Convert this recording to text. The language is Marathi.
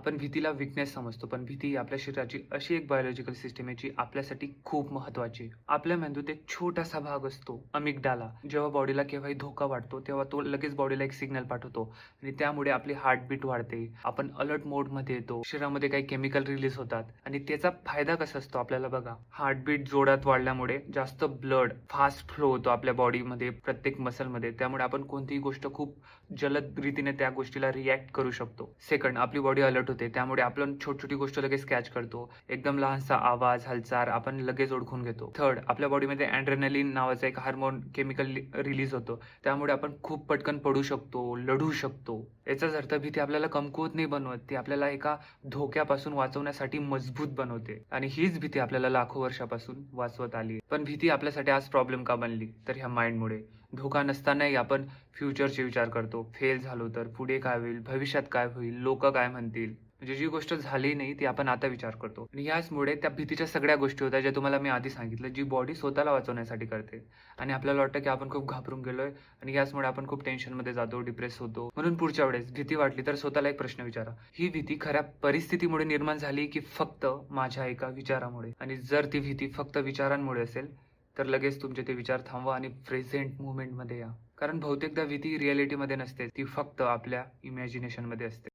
आपण भीतीला वीकनेस समजतो, पण भीती ही आपल्या शरीराची अशी एक बायोलॉजिकल सिस्टम आहे जी आपल्यासाठी खूप महत्त्वाची आहे. आपल्या मेंदूत एक छोटासा भाग असतो अमिगडाला. जेव्हा बॉडीला केव्हाही धोका वाटतो, तेव्हा तो लगेच बॉडीला एक सिग्नल पाठवतो आणि त्यामुळे आपली हार्टबीट वाढते. आपण अलर्ट मोडमध्ये येतो. शरीरामध्ये काही केमिकल रिलीज होतात आणि त्याचा फायदा कसा असतो आपल्याला बघा. हार्टबीट जोरात वाढल्यामुळे जास्त ब्लड फास्ट फ्लो होतो आपल्या बॉडीमध्ये, प्रत्येक मसलमध्ये. त्यामुळे आपण कोणतीही गोष्ट खूप जलद रीतीने त्या गोष्टीला रिॲक्ट करू शकतो. सेकंड, आपली बॉडी अलर्ट होते. त्यामुळे आपण छोटी-छोटी गोष्ट लगेच कॅच करतो. एकदम लहानसा आवाज, हालचाल आपण लगेच ओळखून घेतो. थर्ड, आपल्या बॉडीमध्ये एड्रेनलिन नावाचं एक हार्मोन केमिकल रिलीज होतो. त्यामुळे आपण खूप पटकन पडू शकतो, लढू शकतो. याचाच अर्थ भीती आपल्याला कमकुवत नाही बनवत. ती आपल्याला एका धोक्यापासून वाचवण्यासाठी मजबूत बनवते आणि हीच भीती आपल्याला लाखो वर्षापासून वाचवत आली. पण भीती आपल्यासाठी आज प्रॉब्लेम का बनली? तर ह्या माइंडमुळे. धोका नसतानाही आपण फ्युचरचे विचार करतो. फेल झालो तर पुढे काय होईल? भविष्यात काय होईल? लोकं काय म्हणतील? म्हणजे जी गोष्ट झाली नाही ती आपण आता विचार करतो आणि याचमुळे त्या भीतीच्या सगळ्या गोष्टी होत्या ज्या तुम्हाला मी आधी सांगितलं, जी बॉडी स्वतःला वाचवण्यासाठी करते आणि आपल्याला वाटतं की आपण खूप घाबरून गेलोय आणि याचमुळे आपण खूप टेन्शनमध्ये जातो, डिप्रेस होतो. म्हणून पुढच्या वेळेस भीती वाटली तर स्वतःला एक प्रश्न विचारा, ही भीती खऱ्या परिस्थितीमुळे निर्माण झाली की फक्त माझ्या एका विचारामुळे? आणि जर ती भीती फक्त विचारांमुळे असेल तर लगेच तुमचे ते विचार थांबवा आणि प्रेझेंट मुवमेंटमध्ये या. कारण बहुतेकदा भीती रिॲलिटीमध्ये नसते, ती फक्त आपल्या इमॅजिनेशनमध्ये असते.